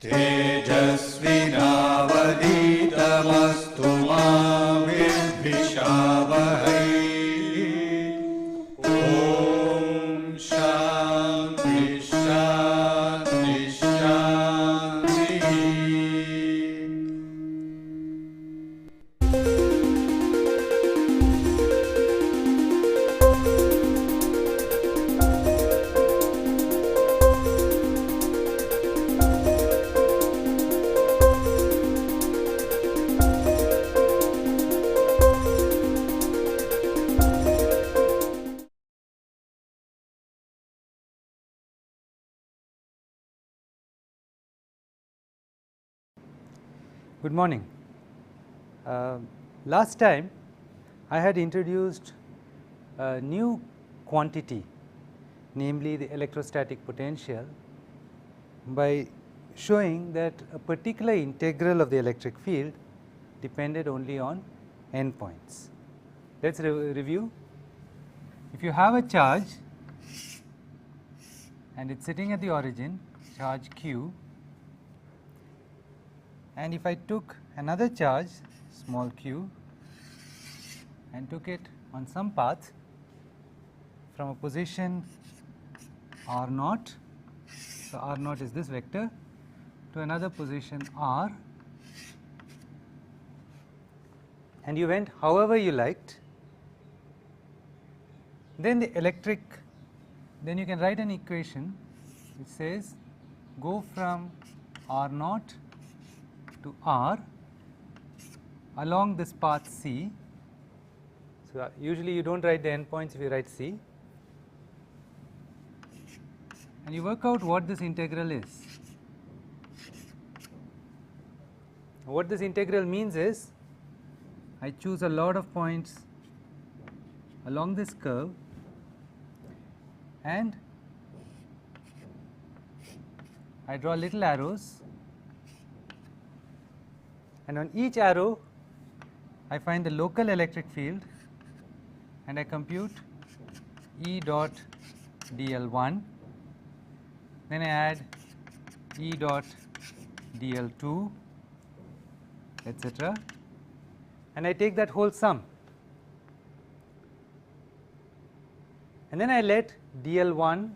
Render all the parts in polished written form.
तेजस्विनावधीतमस्तु मा विद्विषावहै। ॐ शान्ति शान्ति शान्तिः। Good morning. Last time I had introduced a new quantity, namely the electrostatic potential, by showing that a particular integral of the electric field depended only on endpoints. Let us review. If you have a charge and it is sitting at the origin, charge q, and if I took another charge small q and took it on some path from a position r naught, so r naught is this vector, to another position r, and you went however you liked, then the electric, then you can write an equation which says go from r naught to r along this path C. So, usually you do not write the endpoints if you write C, and you work out what this integral is. What this integral means is I choose a lot of points along this curve and I draw little arrows, and on each arrow I find the local electric field and I compute E dot dl1, then I add E dot dl2, etc., and I take that whole sum, and then I let dl1,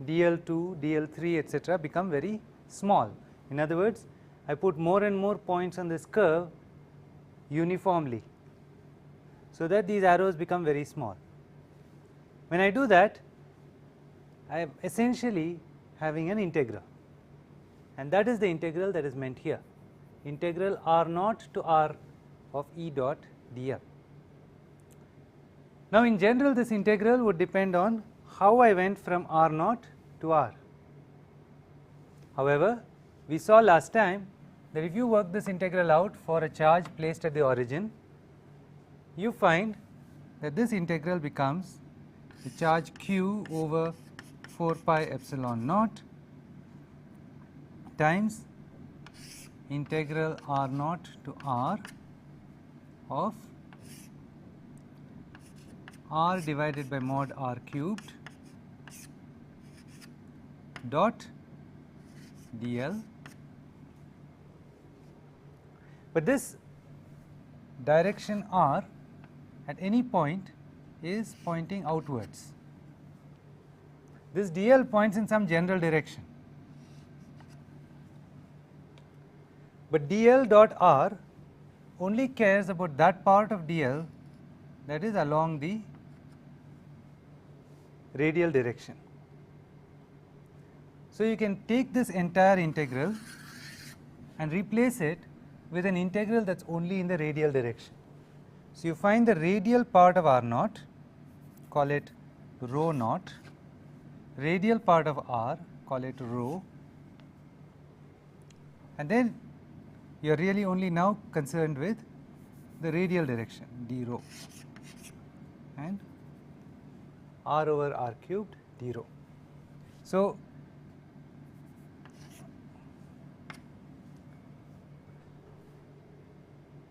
dl2, dl3, etc. become very small. In other words, I put more and more points on this curve uniformly, so that these arrows become very small. When I do that, I am essentially having an integral, and that is the integral that is meant here, integral r naught to r of E dot dl. Now, in general this integral would depend on how I went from r naught to r. However, we saw last time that if you work this integral out for a charge placed at the origin, you find that this integral becomes the charge q over 4 pi epsilon naught times integral r naught to r of r divided by mod r cubed dot dl. But this direction r at any point is pointing outwards. This dl points in some general direction, but dl dot r only cares about that part of dl that is along the radial direction. So, you can take this entire integral and replace it with an integral that is only in the radial direction. So, you find the radial part of r naught, call it rho naught, radial part of r, call it rho, and then you are really only now concerned with the radial direction d rho, and r over r cubed d rho. So,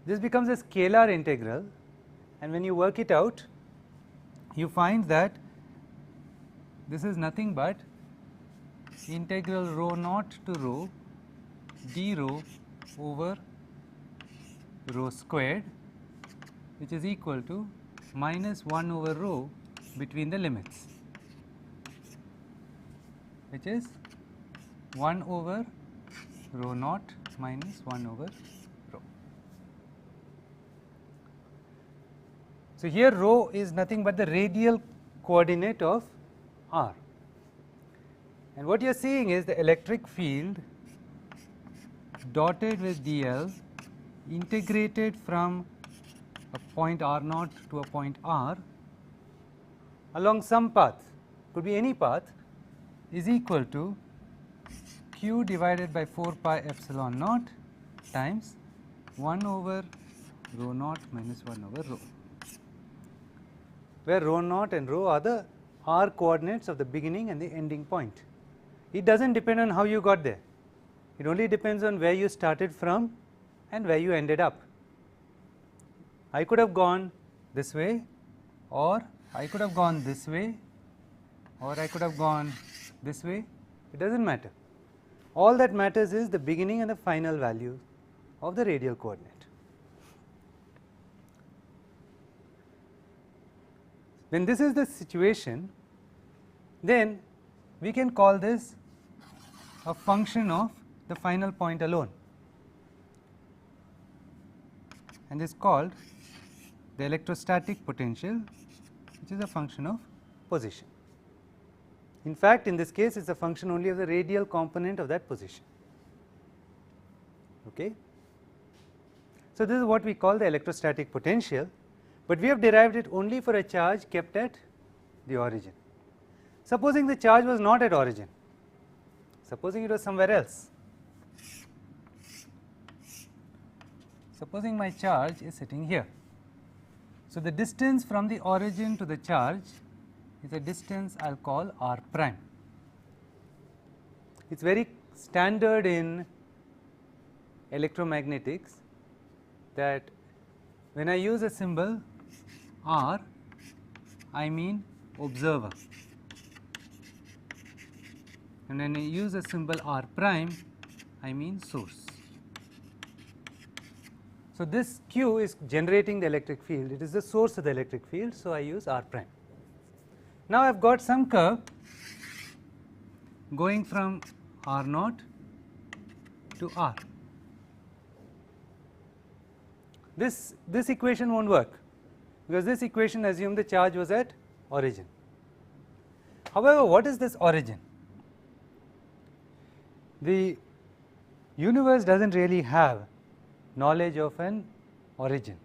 this becomes a scalar integral, and when you work it out, you find that this is nothing but integral rho naught to rho d rho over rho squared, which is equal to minus 1 over rho between the limits, which is 1 over rho naught minus 1 over rho. So, here rho is nothing but the radial coordinate of r, and what you are seeing is the electric field dotted with dl integrated from a point r naught to a point r along some path, could be any path, is equal to q divided by 4 pi epsilon naught times 1 over rho naught minus 1 over rho, where rho naught and rho are the r coordinates of the beginning and the ending point. It does not depend on how you got there, it only depends on where you started from and where you ended up. I could have gone this way, or I could have gone this way, or I could have gone this way, it does not matter. All that matters is the beginning and the final value of the radial coordinate. When this is the situation, then we can call this a function of the final point alone, and is called the electrostatic potential, which is a function of position. In fact, in this case it is a function only of the radial component of that position. Okay. So, this is what we call the electrostatic potential, but we have derived it only for a charge kept at the origin. Supposing the charge was not at origin, supposing it was somewhere else, supposing my charge is sitting here. So, the distance from the origin to the charge is a distance I will call r prime. It is very standard in electromagnetics that when I use a symbol r, I mean observer, and when I use a symbol r prime, I mean source. So, this q is generating the electric field, it is the source of the electric field, so I use r prime. Now, I have got some curve going from r naught to r. This equation will not work, because this equation assumes the charge was at origin. However, what is this origin? The universe does not really have knowledge of an origin.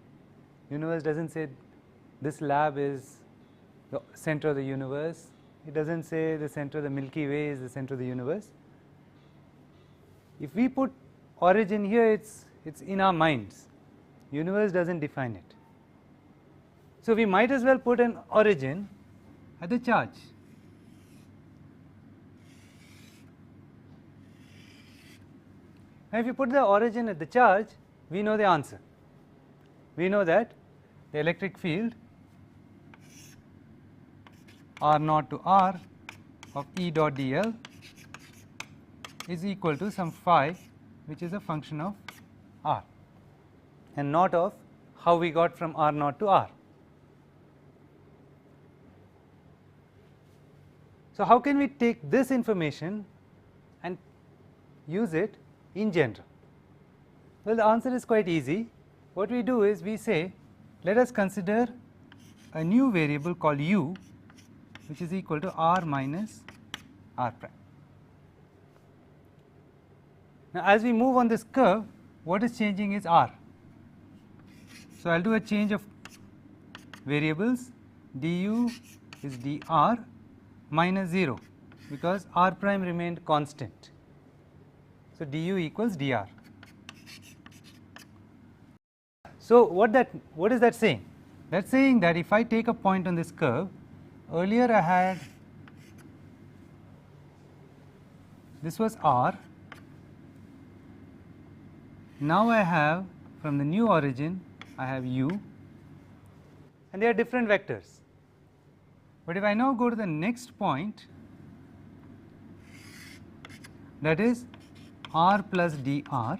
Universe does not say this lab is the center of the universe, it does not say the center of the Milky Way is the center of the universe. If we put origin here, it is in our minds, universe does not define it. So, we might as well put an origin at the charge. Now, if you put the origin at the charge, we know the answer. We know that the electric field r naught to r of E dot dl is equal to some phi, which is a function of r and not of how we got from r naught to r. So, how can we take this information and use it in general? Well, the answer is quite easy. What we do is we say, let us consider a new variable called u, which is equal to r minus r prime. Now, as we move on this curve, what is changing is r. So, I will do a change of variables, du is dr minus 0, because r prime remained constant. So, du equals dr. So, what is that saying? That is saying that if I take a point on this curve, earlier I had this was r, now I have from the new origin I have u, and they are different vectors. But if I now go to the next point, that is r plus dr,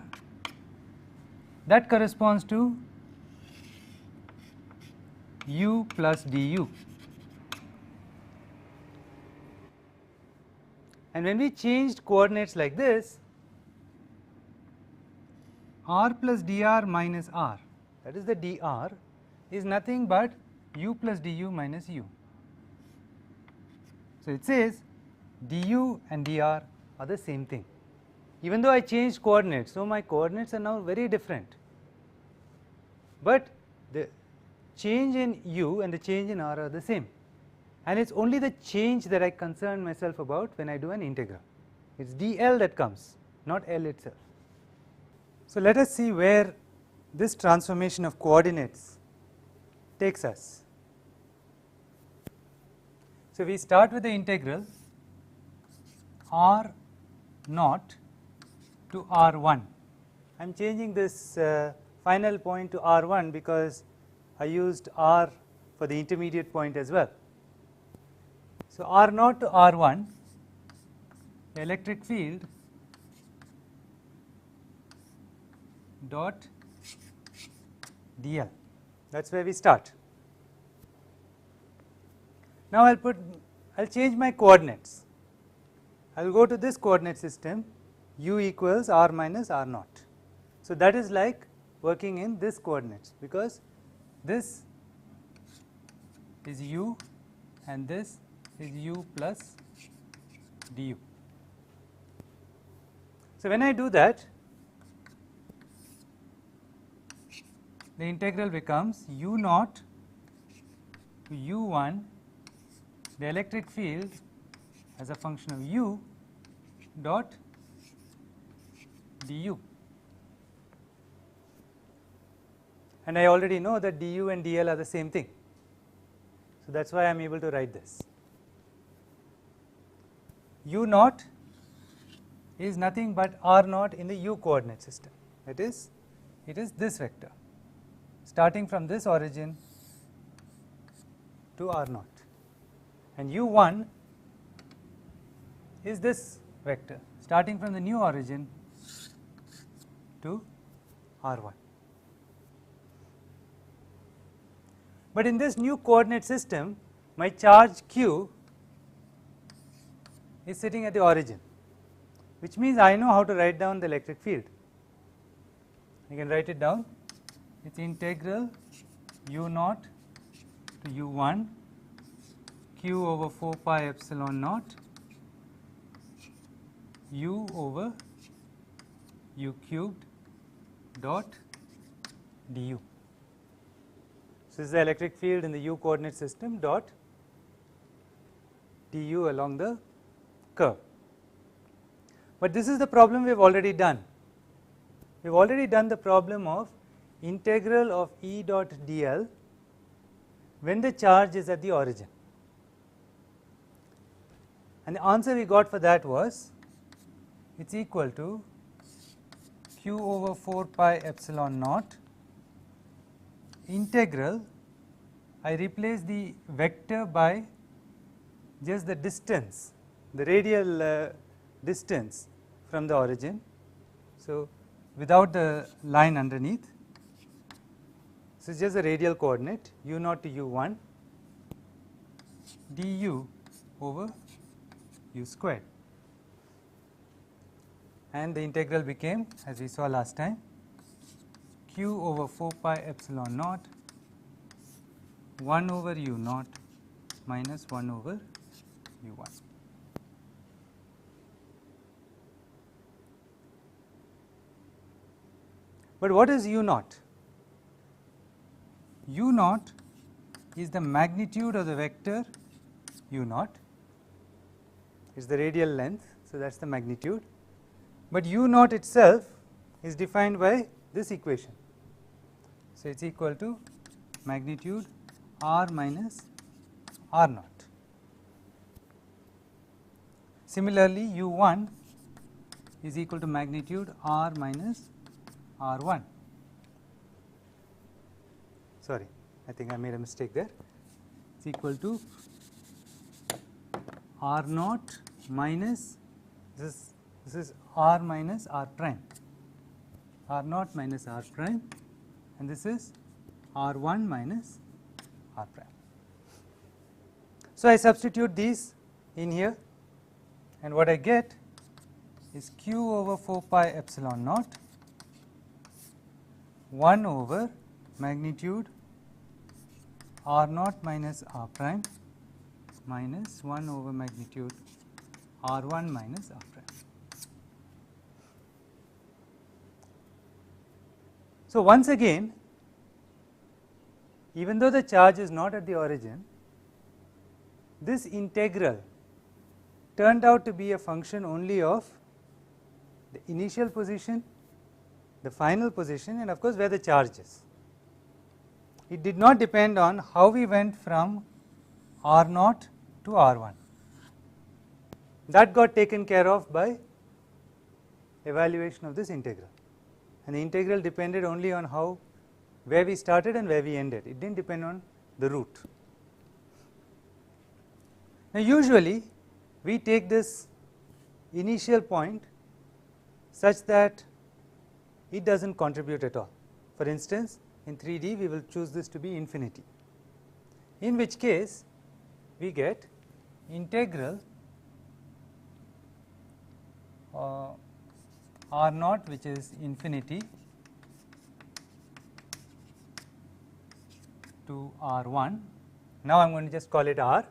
that corresponds to u plus du. And when we changed coordinates like this, r plus dr minus r, that is the dr, is nothing but u plus du minus u. So, it says du and dr are the same thing, even though I changed coordinates. So, my coordinates are now very different, but the change in u and the change in r are the same, and it is only the change that I concern myself about when I do an integral. It is dl that comes, not L itself. So, let us see where this transformation of coordinates takes us. So, we start with the integral r naught to r1. I am changing this final point to r1 because I used r for the intermediate point as well. So, r naught to r1, the electric field dot dl, that is where we start. Now, I will change my coordinates. I will go to this coordinate system, u equals r minus r naught. So, that is like working in this coordinates, because this is u and this is u plus du. So, when I do that, the integral becomes u naught to u1, the electric field as a function of u dot du. And I already know that du and dl are the same thing. So, that is why I am able to write this. U naught is nothing but r naught in the u coordinate system, that is, it is this vector starting from this origin to r naught, and u1 is this vector starting from the new origin to r1. But in this new coordinate system, my charge q is sitting at the origin, which means I know how to write down the electric field. I can write it down. It is integral u naught to u1 q over 4 pi epsilon naught u over u cubed dot du. So, this is the electric field in the u coordinate system dot du along the curve. But this is the problem we have already done. We have already done the problem of integral of E dot dl when the charge is at the origin, and the answer we got for that was it is equal to q over 4 pi epsilon naught integral. I replace the vector by just the distance, the radial distance from the origin. So, without the line underneath, so it is just a radial coordinate u naught to u1 du over u squared, and the integral became, as we saw last time, q over 4 pi epsilon naught 1 over u naught minus 1 over u1. But what is u naught? U naught is the magnitude of the vector u naught, is the radial length. So, that is the magnitude, but u naught itself is defined by this equation. So, it is equal to magnitude r minus r naught. Similarly, u1 is equal to magnitude r minus r1. Sorry, I think I made a mistake there. It is equal to r naught minus this is r minus r prime, r naught minus r prime, and this is r1 minus r prime. So I substitute these in here, and what I get is q over 4 pi epsilon naught 1 over magnitude r naught minus r prime minus 1 over magnitude r1 minus r prime. So once again, even though the charge is not at the origin, this integral turned out to be a function only of the initial position, the final position, and of course where the charge is. It did not depend on how we went from r naught to r1. That got taken care of by evaluation of this integral, and the integral depended only on where we started and where we ended. It did not depend on the root. Now usually we take this initial point such that it does not contribute at all. For instance, in 3D we will choose this to be infinity, in which case we get integral r naught, which is infinity, to r1. Now I am going to just call it r.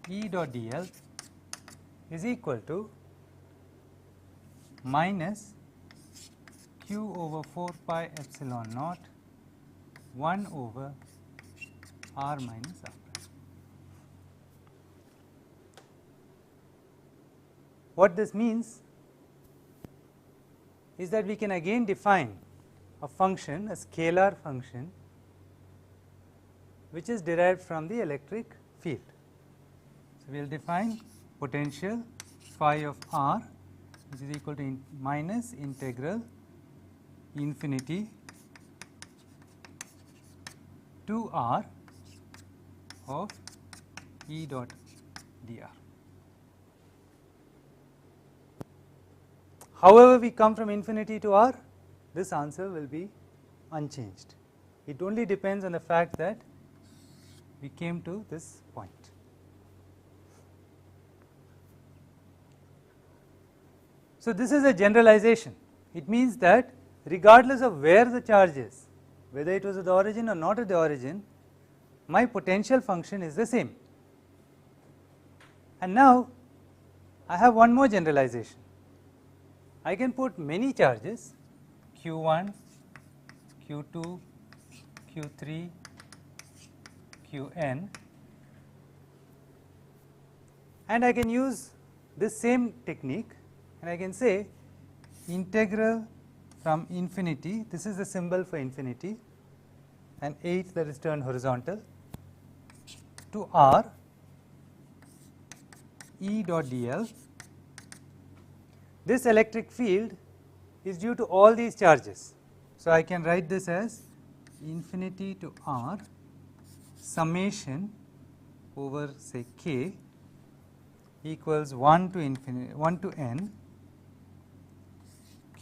E dot dl is equal to minus q over 4 pi epsilon naught 1 over r minus r prime. What this means is that we can again define a function, a scalar function, which is derived from the electric field. So we will define potential phi of r, which is equal to minus integral infinity to r of E dot dr. However we come from infinity to r, this answer will be unchanged. It only depends on the fact that we came to this point. So this is a generalization. It means that regardless of where the charge is, whether it was at the origin or not at the origin, my potential function is the same. And now I have one more generalization. I can put many charges, q1, q2, q3, qn, and I can use this same technique, and I can say integral from infinity, this is the symbol for infinity, an h that is turned horizontal, to r E dot dl. This electric field is due to all these charges. So I can write this as infinity to r summation over say k equals 1 to infinity 1 to n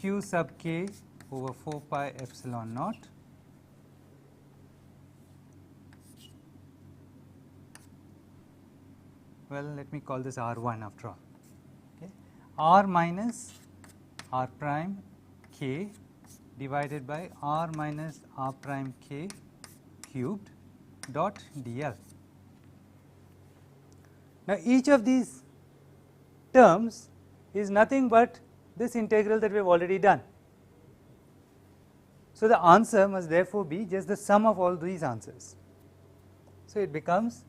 q sub k over 4 pi epsilon naught let me call this r1 after all, okay, r minus r prime k divided by r minus r prime k cubed dot dl. Now each of these terms is nothing but this integral that we have already done. So the answer must therefore be just the sum of all these answers. So it becomes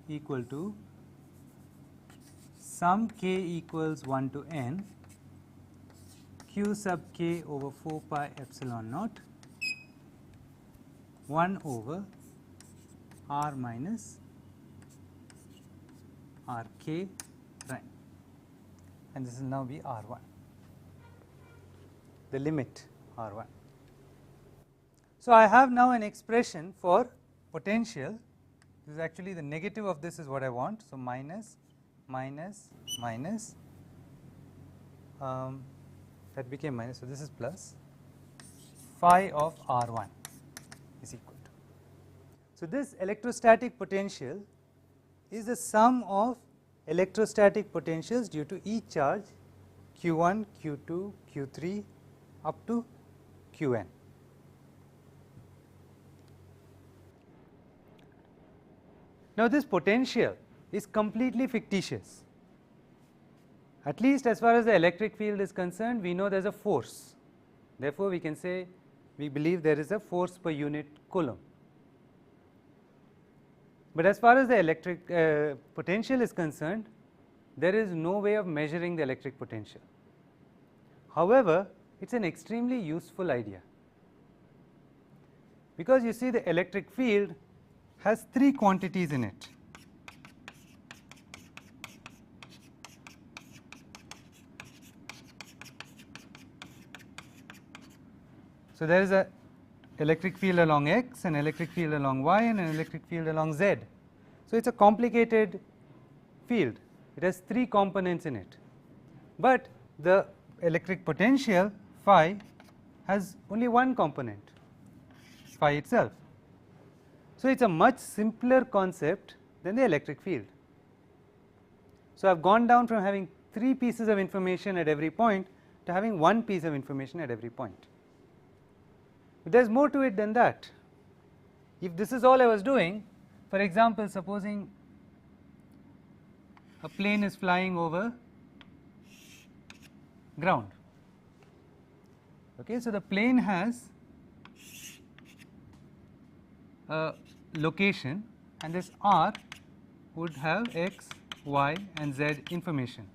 equal to sum k equals 1 to n q sub k over 4 pi epsilon naught 1 over r minus r k prime, and this will now be r1, the limit r1. So I have now an expression for potential. This is actually the negative of this is what I want. So minus minus minus that became minus, so this is plus, phi of R1 is equal to. So, this electrostatic potential is the sum of electrostatic potentials due to each charge Q1, Q2, Q3 up to Qn. Now, this potential is completely fictitious. At least as far as the electric field is concerned, we know there is a force. Therefore, we can say we believe there is a force per unit coulomb. But as far as the electric potential is concerned, there is no way of measuring the electric potential. However, it is an extremely useful idea, because you see the electric field has three quantities in it. So, there is a electric field along x, an electric field along y, and an electric field along z. So, it is a complicated field. It has three components in it, but the electric potential phi has only one component, phi itself. So, it is a much simpler concept than the electric field. So, I have gone down from having three pieces of information at every point to having one piece of information at every point. But there is more to it than that. If this is all I was doing, for example, supposing a plane is flying over ground. Okay, so, the plane has a location, and this R would have x, y, and z information.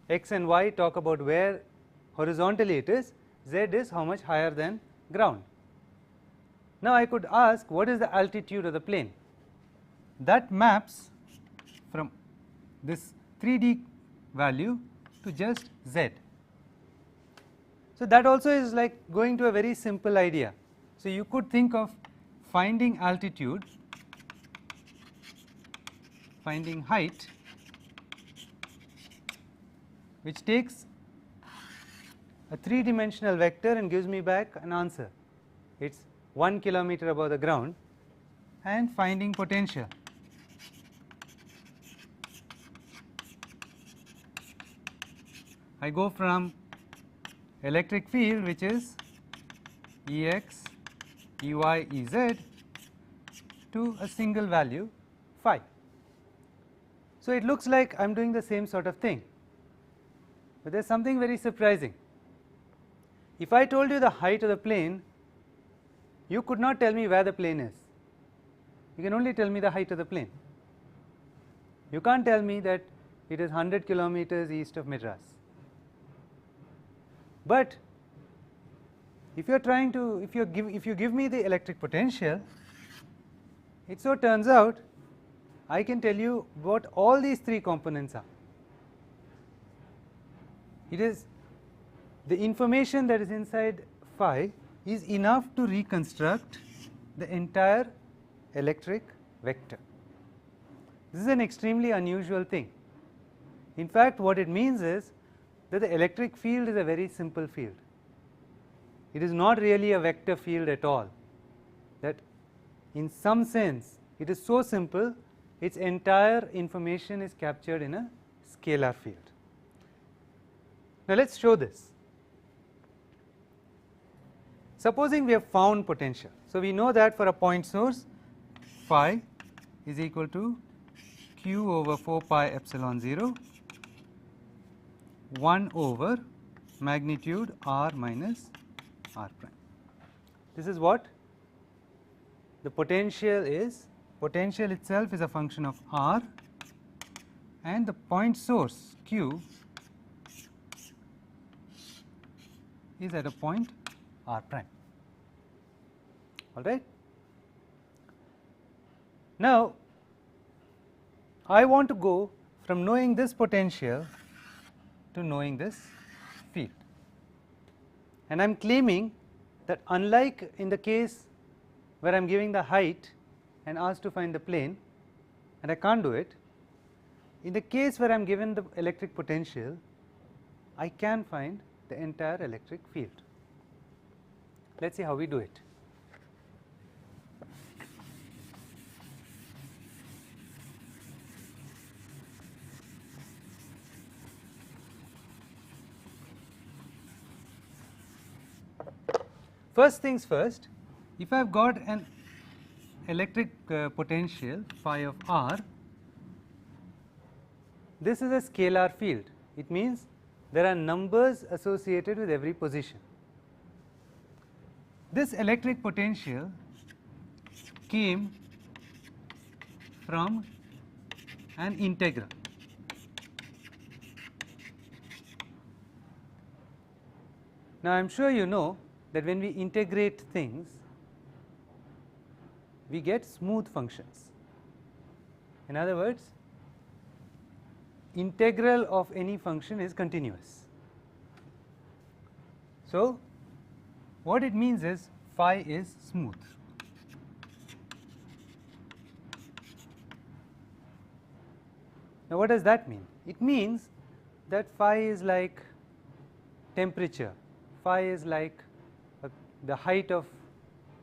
X and y talk about where horizontally it is, z is how much higher than ground. Now, I could ask what is the altitude of the plane. That maps from this 3D value to just z. So, that also is like going to a very simple idea. So, you could think of finding altitude, finding height, which takes a 3-dimensional vector and gives me back an answer. It is 1 kilometer above the ground, and finding potential. I go from electric field, which is Ex, Ey, Ez, to a single value phi. So, it looks like I am doing the same sort of thing, but there is something very surprising. If I told you the height of the plane, you could not tell me where the plane is. You can only tell me the height of the plane. You can't tell me that it is 100 kilometers east of Madras. But if you are trying to, if you give me the electric potential, it so turns out I can tell you what all these three components are. It is the information that is inside phi is enough to reconstruct the entire electric vector. This is an extremely unusual thing. In fact, what it means is that the electric field is a very simple field. It is not really a vector field at all, that in some sense it is so simple, its entire information is captured in a scalar field. Now, let us show this. Supposing we have found potential. So, we know that for a point source, phi is equal to q over 4 pi epsilon 0 1 over magnitude r minus r prime. This is what the potential is. Potential itself is a function of r, and the point source q is at a point r prime. All right. Now, I want to go from knowing this potential to knowing this field, and I am claiming that unlike in the case where I am giving the height and asked to find the plane, and I can't do it, in the case where I am given the electric potential, I can find the entire electric field. Let us see how we do it. First things first, if I have got an electric potential phi of r, this is a scalar field. It means there are numbers associated with every position. This electric potential came from an integral. Now, I am sure you know that when we integrate things, we get smooth functions. In other words, integral of any function is continuous. So, what it means is phi is smooth. Now, what does that mean? It means that phi is like temperature, phi is like the height of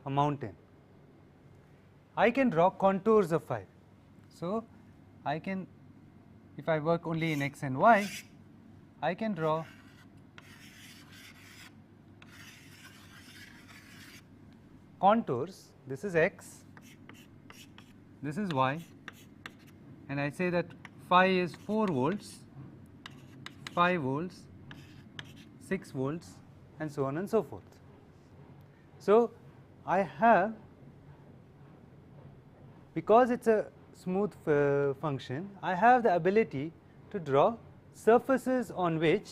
a mountain. I can draw contours of phi. So, I can, if I work only in x and y, I can draw contours. This is x, this is y, and I say that phi is 4 volts, 5 volts, 6 volts, and so on and so forth. So, I have, because it is a smooth function, I have the ability to draw surfaces on which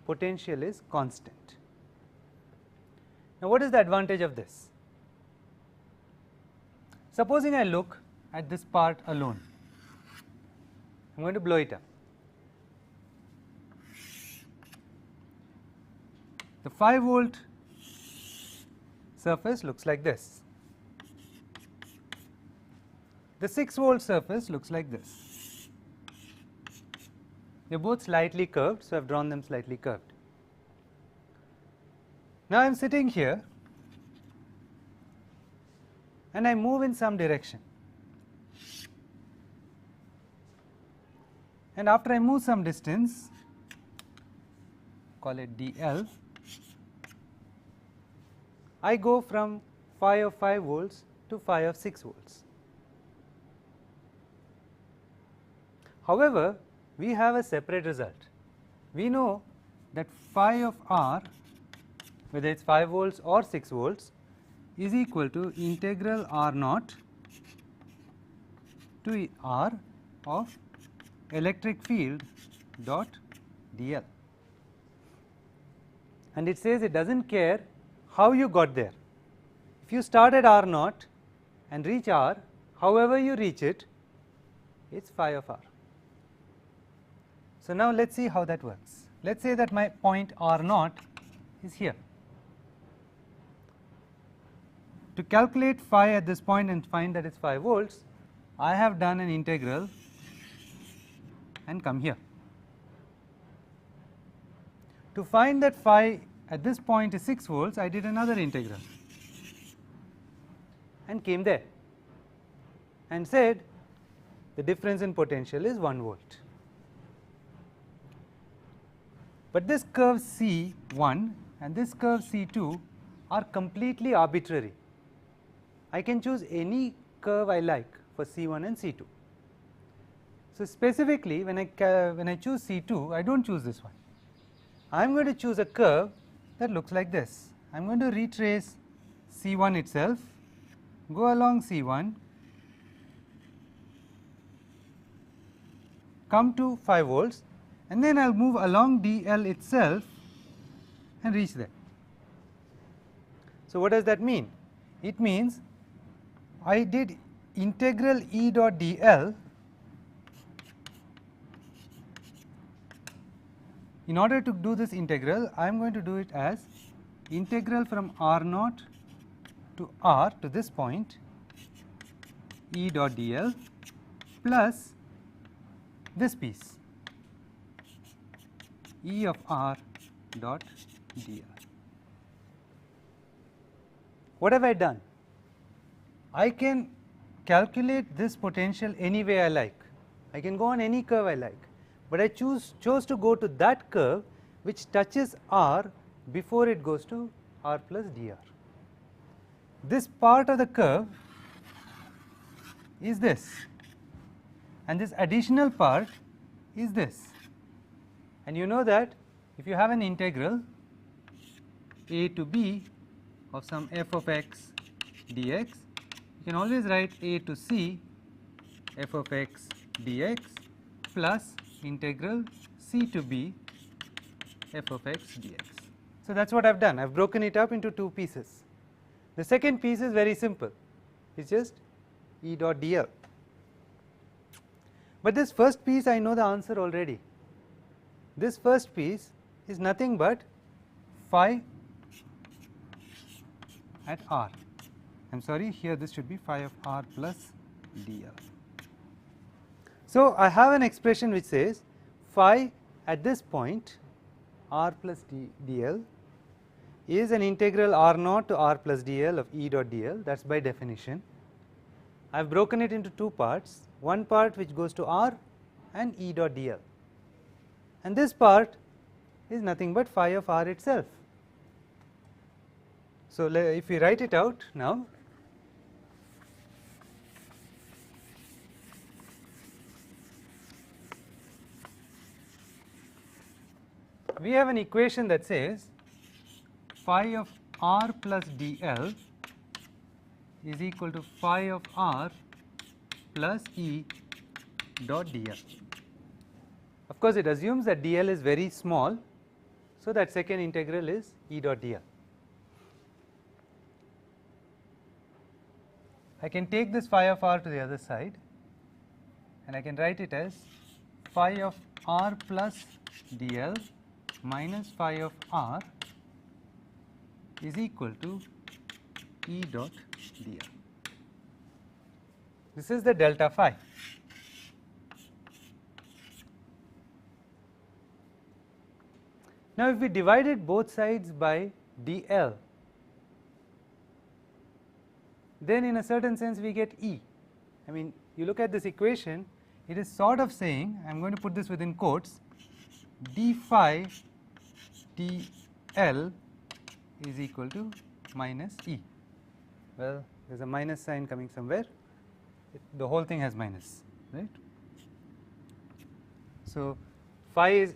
potential is constant. Now, what is the advantage of this? Supposing I look at this part alone, I am going to blow it up. The 5 volt surface looks like this. The 6 volt surface looks like this. They are both slightly curved, so I have drawn them slightly curved. Now, I am sitting here and I move in some direction, and after I move some distance, call it dl, I go from phi of 5 volts to phi of 6 volts. However, we have a separate result. We know that phi of r, whether it is 5 volts or 6 volts, is equal to integral r naught to r of electric field dot dl. And it says it does not care how you got there. If you start at r naught and reach r, however you reach it, it is phi of r. So, now let us see how that works. Let us say that my point r naught is here. To calculate phi at this point and find that it is 5 volts, I have done an integral and come here. To find that phi at this point is 6 volts, I did another integral and came there and said the difference in potential is 1 volt. But this curve C1 and this curve C2 are completely arbitrary. I can choose any curve I like for C1 and C2. So, specifically when I choose C2, I do not choose this one. I am going to choose a curve that looks like this. I am going to retrace C1 itself, go along C1, come to 5 volts, and then I will move along dl itself and reach there. So, what does that mean? It means I did integral E dot dl in order to do this integral. I am going to do it as integral from r naught to r to this point E dot dl plus this piece. E of r dot dr. What have I done? I can calculate this potential any way I like. I can go on any curve I like, but I chose to go to that curve which touches r before it goes to r plus dr. This part of the curve is this, and this additional part is this. And you know that if you have an integral a to b of some f of x dx, you can always write a to c f of x dx plus integral c to b f of x dx. So that is what I have done. I have broken it up into two pieces. The second piece is very simple, it is just E dot dl. But this first piece I know the answer already. This first piece is nothing but phi at r. I am sorry, here this should be phi of r plus dl. So I have an expression which says phi at this point r plus dl is an integral r naught to r plus dl of E dot dl, that is by definition. I have broken it into two parts, one part which goes to r and E dot dl, and this part is nothing but phi of r itself. So if we write it out now, we have an equation that says phi of r plus dl is equal to phi of r plus E dot dl. Of course, it assumes that dl is very small, so that second integral is E dot dl. I can take this phi of r to the other side, and I can write it as phi of r plus dl minus phi of r is equal to E dot dl. This is the delta phi. Now if we divided both sides by dl, then in a certain sense we get E. I mean, you look at this equation, it is sort of saying, I am going to put this within quotes, d phi dl is equal to minus E. Well, there is a minus sign coming somewhere, the whole thing has minus, right. So phi is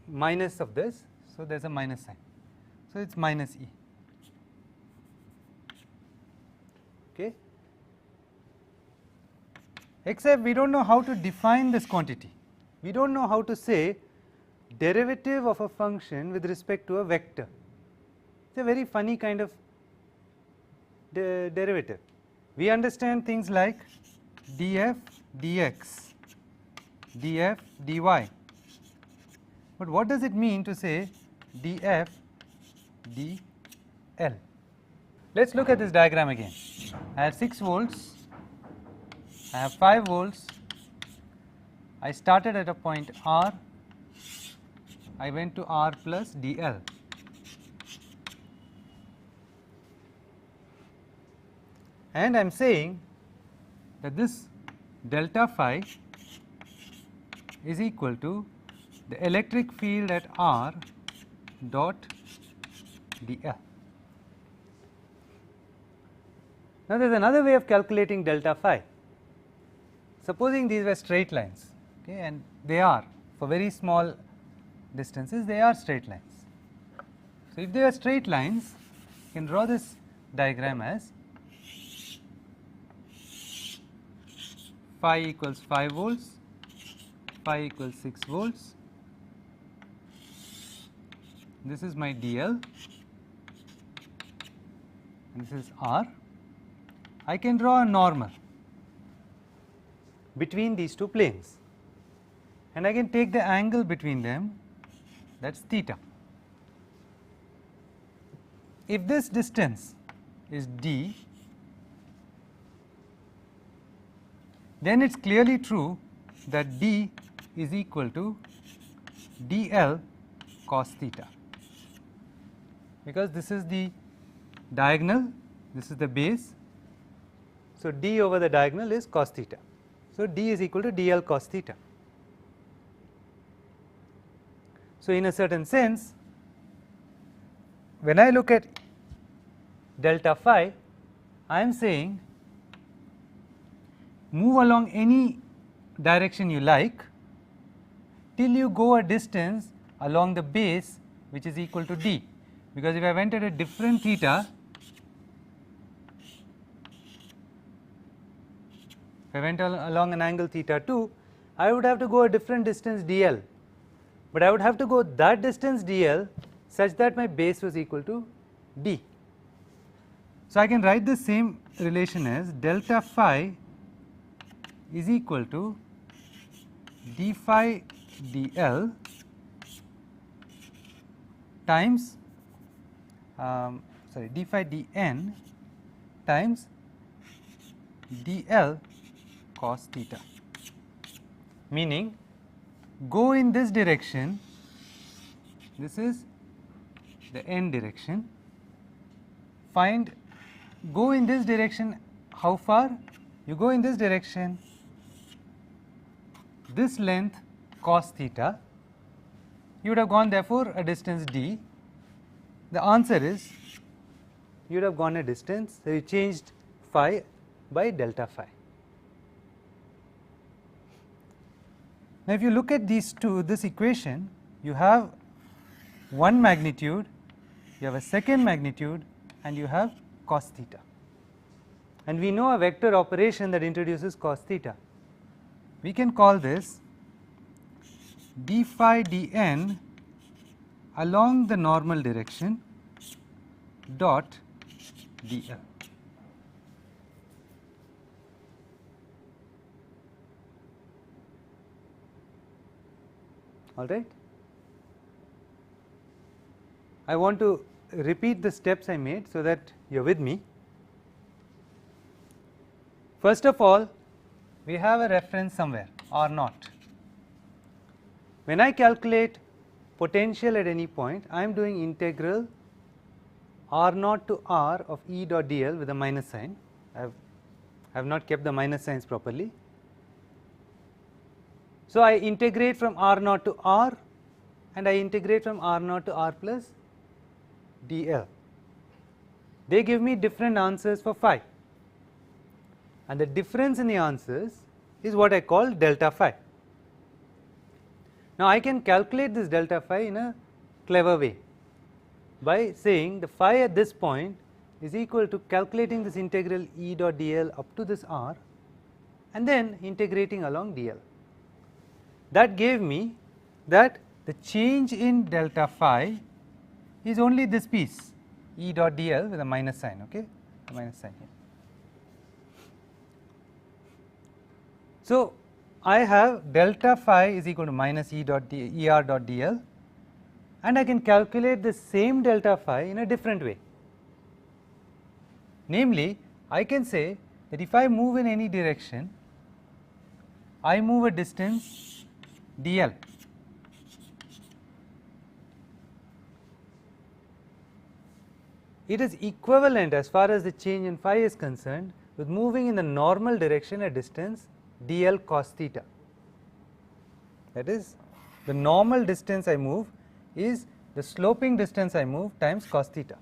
minus of this, so there is a minus sign, so it is minus E. Okay. Except we do not know how to define this quantity. We do not know how to say derivative of a function with respect to a vector. It is a very funny kind of derivative. We understand things like df dx, df dy, but what does it mean to say df dl? Let us look at this diagram again. I have 6 volts, I have 5 volts, I started at a point r, I went to r plus dl. And I am saying that this delta phi is equal to the electric field at r dot dl. Now there is another way of calculating delta phi. Supposing these were straight lines, okay, and they are for very small distances, they are straight lines. So if they are straight lines, you can draw this diagram as phi equals 5 volts, phi equals 6 volts, this is my dl and this is r. I can draw a normal between these two planes and I can take the angle between them, that is theta. If this distance is d, then it is clearly true that d is equal to dl cos theta, because this is the diagonal, this is the base. So, d over the diagonal is cos theta. So, d is equal to dl cos theta. So, in a certain sense, when I look at delta phi, I am saying move along any direction you like till you go a distance along the base which is equal to d, because if I went at a different theta, if I went along an angle theta 2, I would have to go a different distance dl, but I would have to go that distance dl such that my base was equal to d. So, I can write the same relation as delta phi is equal to d phi dl times d phi dn times dl cos theta, meaning go in this direction, this is the n direction, go in this direction, how far? You go in this direction, this length cos theta, you would have gone therefore a distance d. The answer is you would have gone a distance, so you changed phi by delta phi. Now, if you look at these two, this equation, you have one magnitude, you have a second magnitude, and you have cos theta, and we know a vector operation that introduces cos theta. We can call this d phi dn along the normal direction dot dl. All right. I want to repeat the steps I made so that you are with me. First of all, we have a reference somewhere, r naught. When I calculate potential at any point, I am doing integral r naught to r of E dot dl with a minus sign. I have not kept the minus signs properly. So, I integrate from r naught to r, and I integrate from r naught to r plus dl. They give me different answers for phi, and the difference in the answers is what I call delta phi. Now, I can calculate this delta phi in a clever way by saying the phi at this point is equal to calculating this integral E dot dl up to this r and then integrating along dl. That gave me that the change in delta phi is only this piece E dot dl with a minus sign, okay, a minus sign here. So, I have delta phi is equal to minus E dot er dot dl, and I can calculate the same delta phi in a different way. Namely, I can say that if I move in any direction, I move a distance dl. It is equivalent as far as the change in phi is concerned with moving in the normal direction a distance dl cos theta. That is, the normal distance I move is the sloping distance I move times cos theta.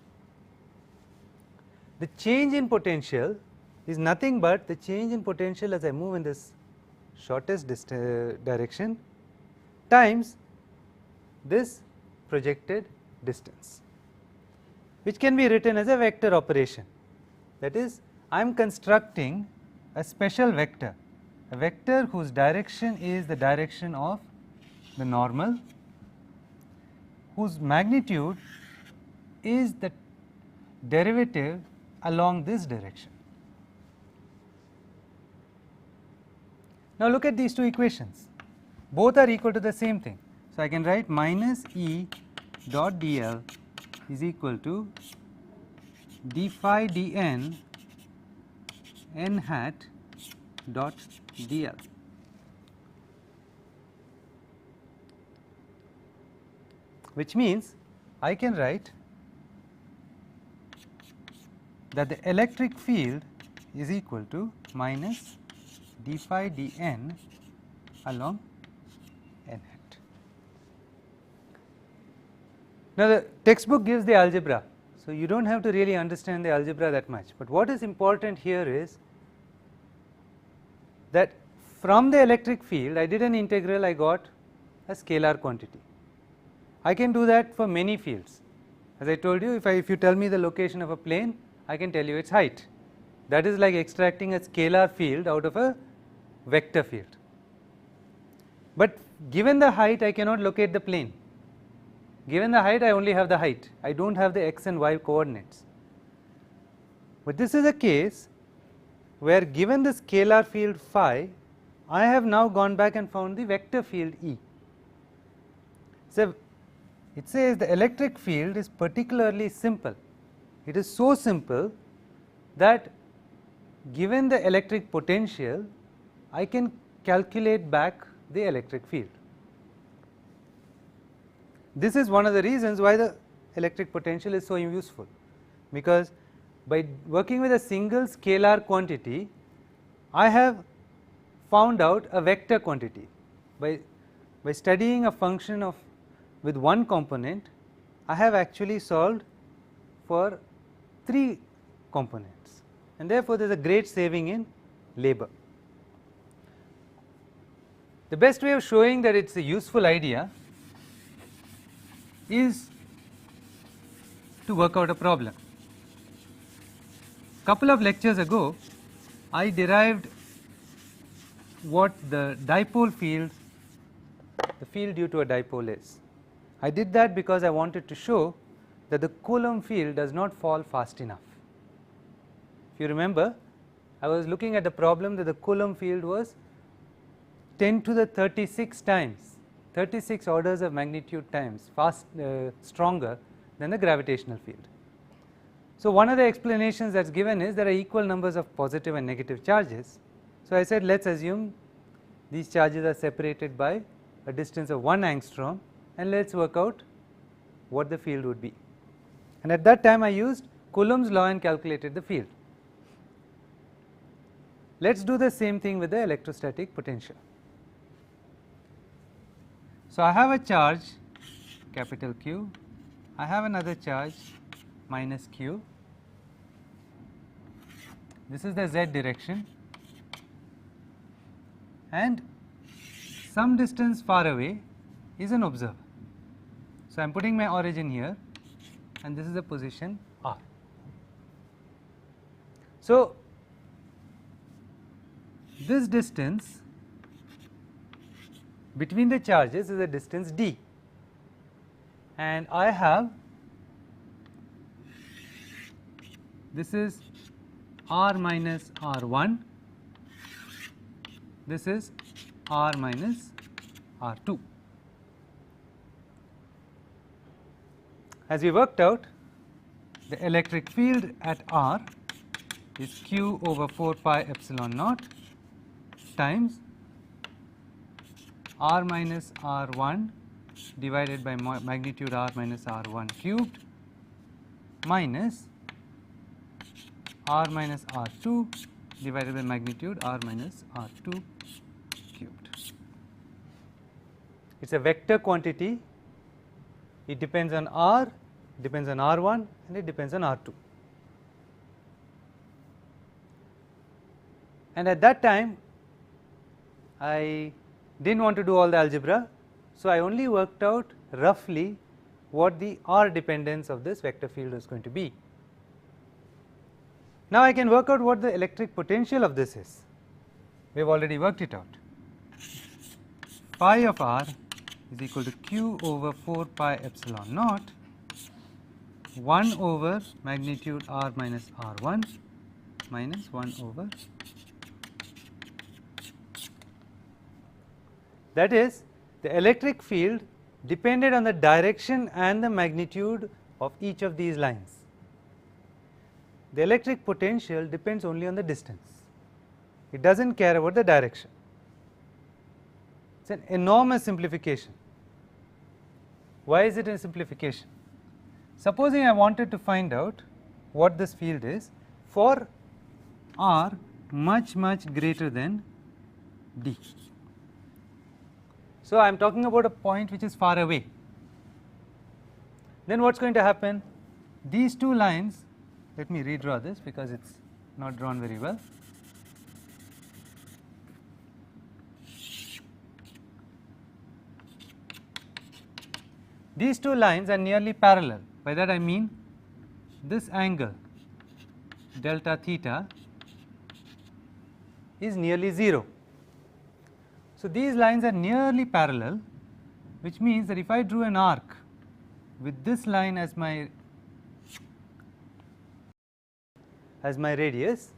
The change in potential is nothing but the change in potential as I move in this shortest direction times this projected distance, which can be written as a vector operation. That is, I am constructing a special vector, a vector whose direction is the direction of the normal, whose magnitude is the derivative along this direction. Now, look at these two equations, both are equal to the same thing. So, I can write minus E dot dl is equal to d phi dn n hat dot dl. which means I can write that the electric field is equal to minus d phi dn along n hat. Now, the textbook gives the algebra, so you do not have to really understand the algebra that much, but what is important here is that from the electric field I did an integral, I got a scalar quantity. I can do that for many fields. As I told you, if you tell me the location of a plane, I can tell you its height. That is like extracting a scalar field out of a vector field. But given the height, I cannot locate the plane. Given the height, I only have the height. I do not have the x and y coordinates. But this is a case where given the scalar field phi, I have now gone back and found the vector field E. So, it says the electric field is particularly simple. It is so simple that given the electric potential, I can calculate back the electric field. This is one of the reasons why the electric potential is so useful, because by working with a single scalar quantity, I have found out a vector quantity. By studying a function of with one component, I have actually solved for 3 components, and therefore there is a great saving in labor. The best way of showing that it is a useful idea is to work out a problem. Couple of lectures ago, I derived what the dipole field, the field due to a dipole is. I did that because I wanted to show that the Coulomb field does not fall fast enough. If you remember, I was looking at the problem that the Coulomb field was 10 to the 36 times, 36 orders of magnitude times stronger than the gravitational field. So, one of the explanations that is given is there are equal numbers of positive and negative charges. So, I said let us assume these charges are separated by a distance of 1 angstrom, and let us work out what the field would be. And at that time I used Coulomb's law and calculated the field. Let us do the same thing with the electrostatic potential. So, I have a charge capital Q, I have another charge minus Q, this is the z direction, and some distance far away is an observer. So, I am putting my origin here, and this is the position r. So, this distance between the charges is a distance d, and I have this is r minus r1, this is r minus r2. As we worked out, the electric field at r is q over 4 pi epsilon naught times r minus r1 divided by magnitude r minus r1 cubed minus r minus r2 divided by magnitude r minus r2 cubed. It is a vector quantity, it depends on r, depends on r1, and it depends on r2. And at that time I did not want to do all the algebra, so I only worked out roughly what the r dependence of this vector field is going to be. Now I can work out what the electric potential of this is. We have already worked it out. Phi of r is equal to q over 4 pi epsilon naught 1 over magnitude r minus r1 minus 1 over. That is, the electric field depended on the direction and the magnitude of each of these lines. The electric potential depends only on the distance, it does not care about the direction. It is an enormous simplification. Why is it a simplification? Supposing I wanted to find out what this field is for r much greater than d. So I am talking about a point which is far away. Then what is going to happen? These two lines, let me redraw this because it is not drawn very well. These two lines are nearly parallel. By that I mean this angle delta theta is nearly 0. So these lines are nearly parallel, which means that if I drew an arc with this line as my radius,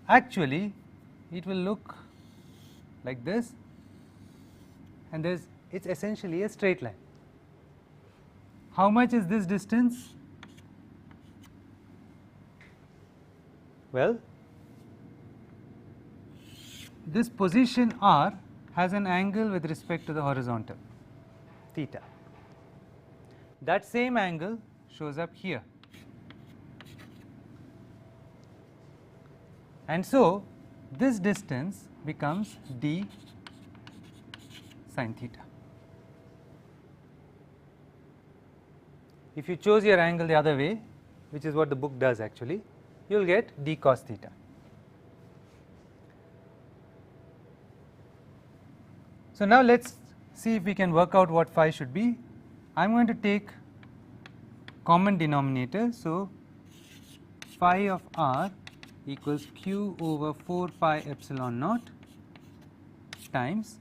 actually it will look like this, and it's essentially a straight line. How much is this distance? Well, this position r has an angle with respect to the horizontal, theta. That same angle shows up here. And so this distance becomes d sin theta. If you chose your angle the other way, which is what the book does actually, you will get d cos theta. So now let us see if we can work out what phi should be. I am going to take common denominator. So phi of r equals q over 4 pi epsilon naught times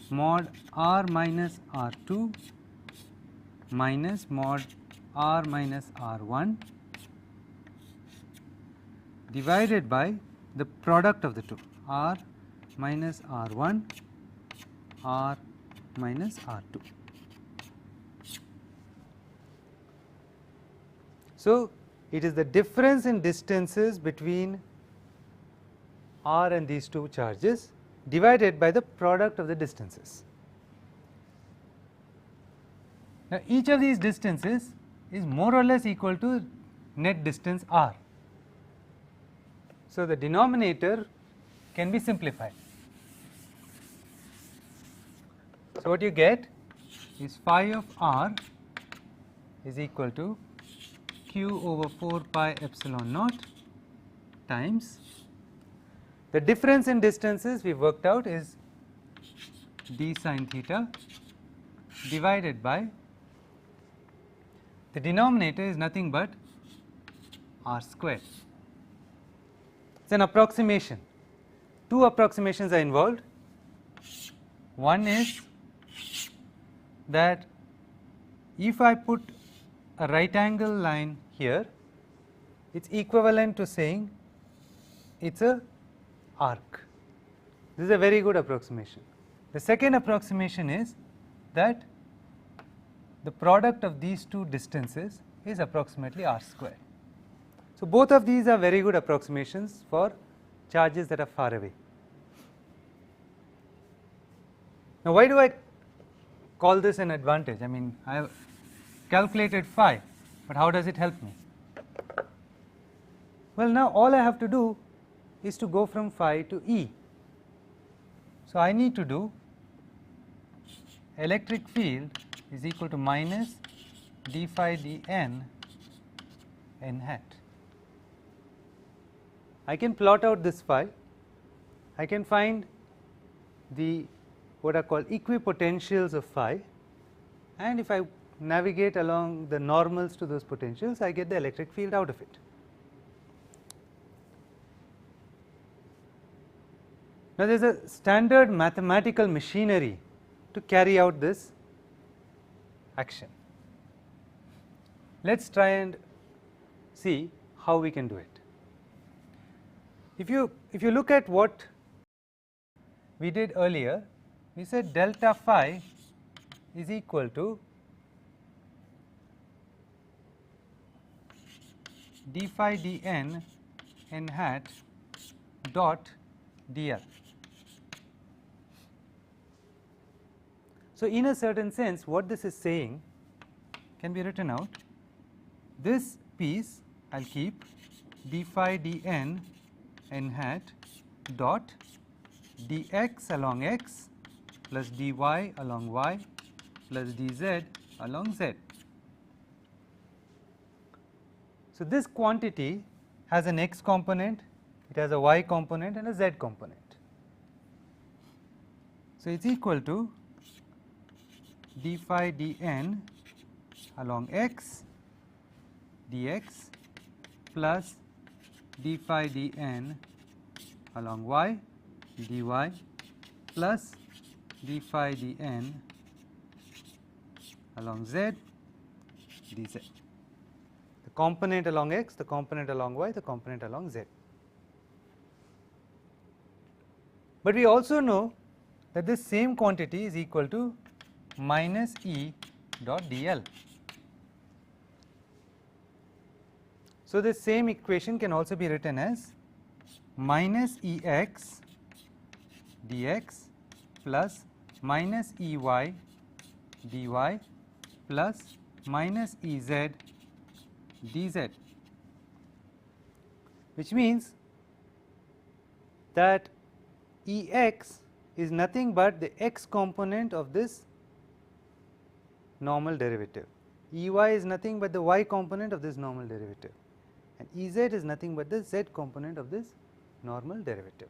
mod r minus r2 minus mod r minus r1 divided by the product of the two, r minus r1, r minus r2. So it is the difference in distances between r and these two charges divided by the product of the distances. Now each of these distances is more or less equal to net distance r. So the denominator can be simplified. So what you get is phi of r is equal to q over 4 pi epsilon naught times the difference in distances we worked out is d sin theta divided by the denominator is nothing but r squared. It is an approximation. Two approximations are involved. One is that if I put a right angle line here, it is equivalent to saying it is a arc. This is a very good approximation. The second approximation is that the product of these two distances is approximately r square. So both of these are very good approximations for charges that are far away. Now why do I call this an advantage? I mean, I have calculated phi, but how does it help me? Well, now all I have to do is to go from phi to E. So I need to do electric field is equal to minus d phi dn n hat. I can plot out this phi. I can find the what are called equipotentials of phi, and if I navigate along the normals to those potentials, I get the electric field out of it. Now there is a standard mathematical machinery to carry out this action. Let us try and see how we can do it. If you look at what we did earlier, we said delta phi is equal to d phi dn n hat dot dl. So in a certain sense, what this is saying can be written out. This piece I will keep d phi dn n hat dot dx along x plus dy along y plus dz along z. So, this quantity has an x component, it has a y component and a z component. So, it is equal to d phi dn along x dx plus d phi dn along y dy plus d phi dn along z dz. The component along x, the component along y, the component along z. But we also know that this same quantity is equal to minus E dot dl. So, this same equation can also be written as minus Ex dx plus minus Ey dy plus minus Ez dz, which means that Ex is nothing but the x component of this normal derivative, Ey is nothing but the y component of this normal derivative, and Ez is nothing but the z component of this normal derivative.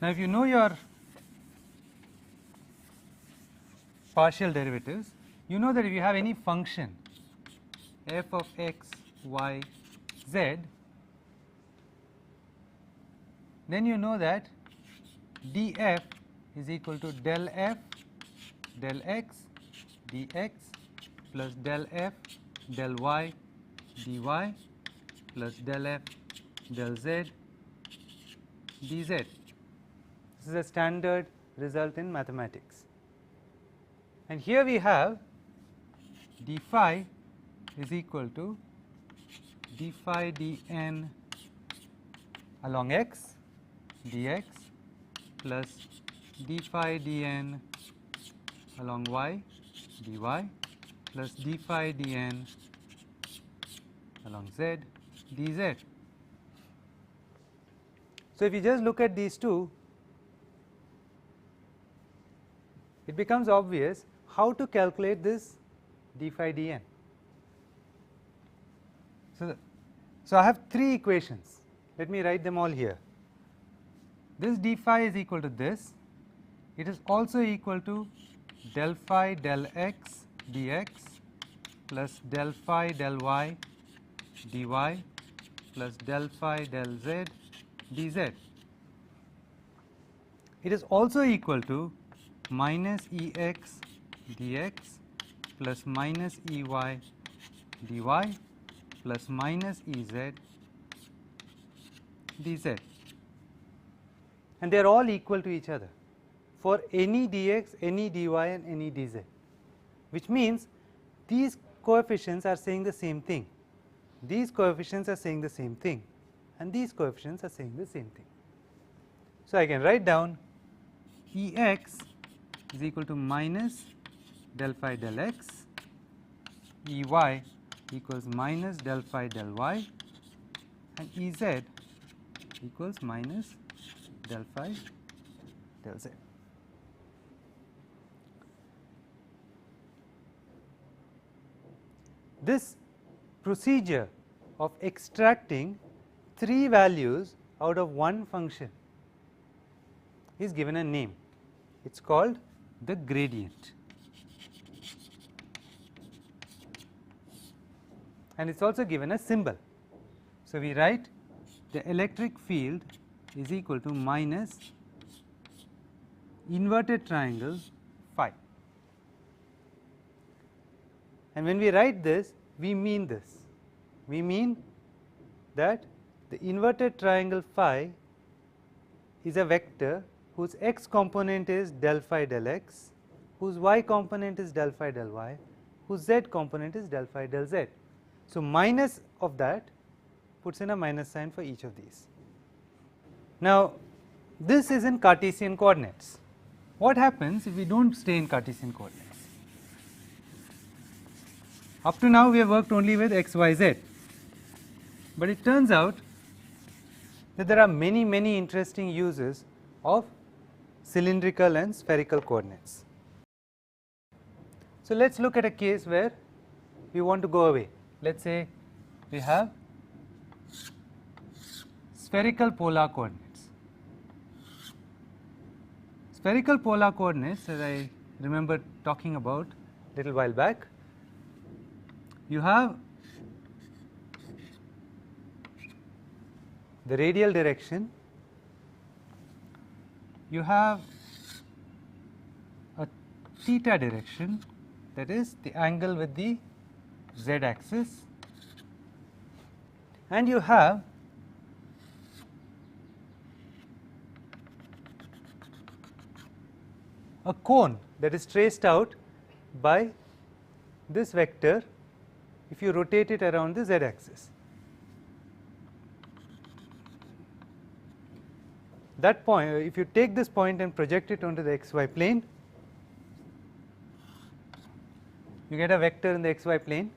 Now, if you know your partial derivatives, you know that if you have any function f of x, y, z, then you know that df is equal to del f del x dx plus del f del y dy plus del f del z dz. This is a standard result in mathematics. And here we have d phi is equal to d phi dn along x dx plus d phi dn along y dy plus d phi dn along z dz. So, if you just look at these two, it becomes obvious how to calculate this d phi dn. So, I have three equations. Let me write them all here. This d phi is equal to this. It is also equal to del phi del x dx plus del phi del y dy plus del phi del z dz. It is also equal to minus Ex dx plus minus Ey dy plus minus Ez dz, and they are all equal to each other for any dx, any dy and any dz, which means these coefficients are saying the same thing, these coefficients are saying the same thing, and these coefficients are saying the same thing. So, I can write down Ex is equal to minus del phi del x, Ey equals minus del phi del y, and Ez equals minus del phi del z. This procedure of extracting three values out of one function is given a name. It is called the gradient, and it is also given a symbol. So, we write the electric field is equal to minus inverted triangle phi, and when we write this, we mean this. We mean that the inverted triangle phi is a vector whose x component is del phi del x, whose y component is del phi del y, whose z component is del phi del z. So, minus of that puts in a minus sign for each of these. Now, this is in Cartesian coordinates. What happens if we do not stay in Cartesian coordinates? Up to now we have worked only with x, y, z, but it turns out that there are many interesting uses of cylindrical and spherical coordinates. So, let us look at a case where we want to go away. Let us say we have spherical polar coordinates. Spherical polar coordinates, as I remember talking about a little while back, you have the radial direction, you have a theta direction, that is the angle with the z axis, and you have a cone that is traced out by this vector if you rotate it around the z axis. That point, if you take this point and project it onto the xy plane, you get a vector in the xy plane.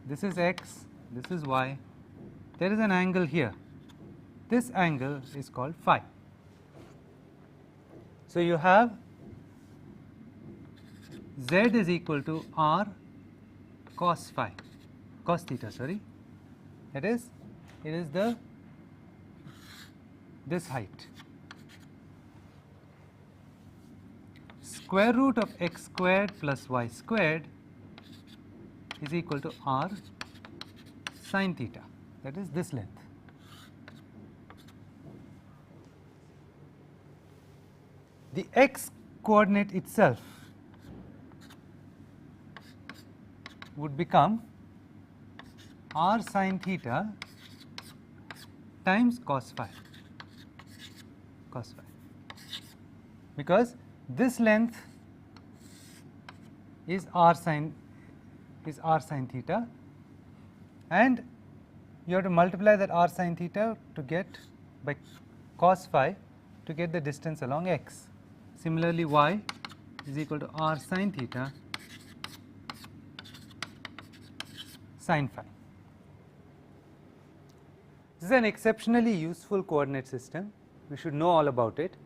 This is x, this is y, there is an angle here. This angle is called phi. So, you have z is equal to r cos phi, cos theta, sorry, that is, it is the this height. Square root of x squared plus y squared is equal to r sin theta, that is this length. The x coordinate itself would become r sin theta times cos phi, because this length is r sin theta, and you have to multiply that r sin theta to get by cos phi to get the distance along x. Similarly, y is equal to r sin theta sin phi. This is an exceptionally useful coordinate system. We should know all about it.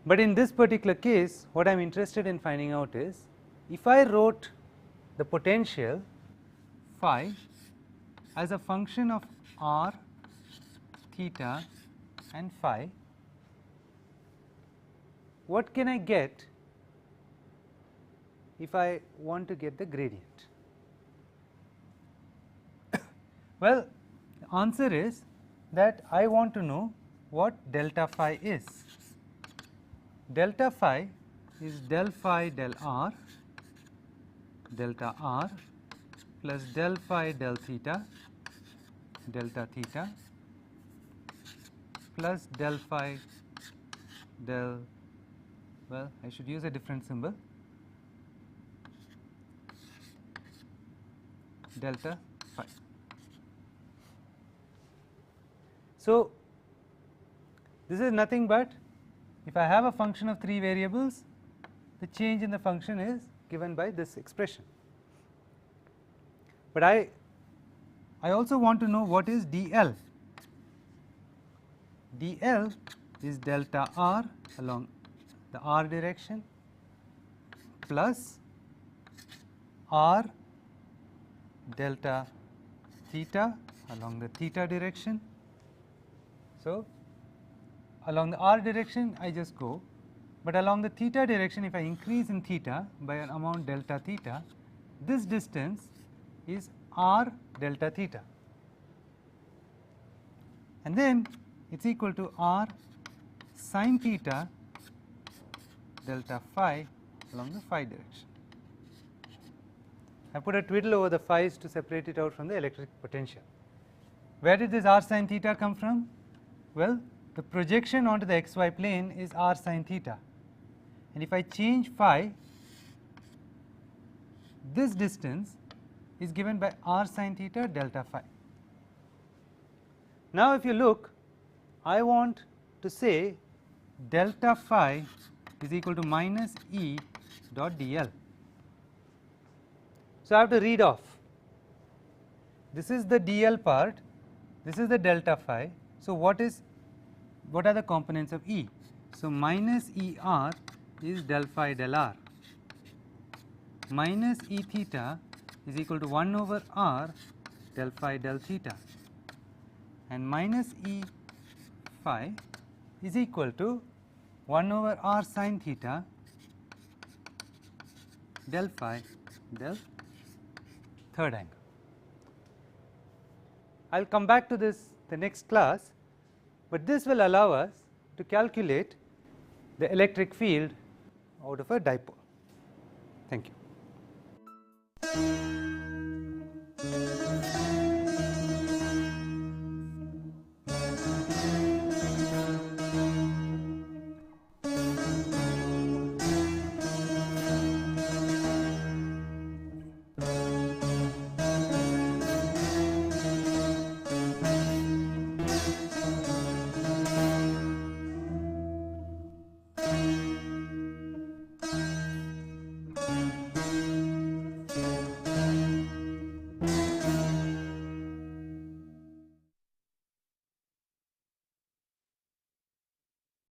But in this particular case, what I am interested in finding out is, if I wrote the potential phi as a function of r, theta and phi, what can I get if I want to get the gradient? Well, the answer is that I want to know what delta phi is. Delta phi is del phi del r, delta r, plus del phi del theta, delta theta, plus del phi del, well, I should use a different symbol, delta phi. So, this is nothing but, if I have a function of 3 variables, the change in the function is given by this expression. But I also want to know what is dl. dl is delta r along the r direction plus r delta theta along the theta direction. So, along the r direction I just go, but along the theta direction, if I increase in theta by an amount delta theta, this distance is r delta theta, and then it is equal to r sin theta delta phi along the phi direction. I put a twiddle over the phi's to separate it out from the electric potential. Where did this r sin theta come from? Well, the projection onto the xy plane is r sin theta, and if I change phi, this distance is given by r sin theta delta phi. Now, if you look, I want to say delta phi is equal to minus E dot dl. So, I have to read off, this is the dl part, this is the delta phi. So, what are the components of E? So, minus Er is del phi del r, minus E theta is equal to 1 over r del phi del theta, and minus E phi is equal to 1 over r sin theta del phi del third angle. I will come back to this the next class, but this will allow us to calculate the electric field out of a dipole. Thank you.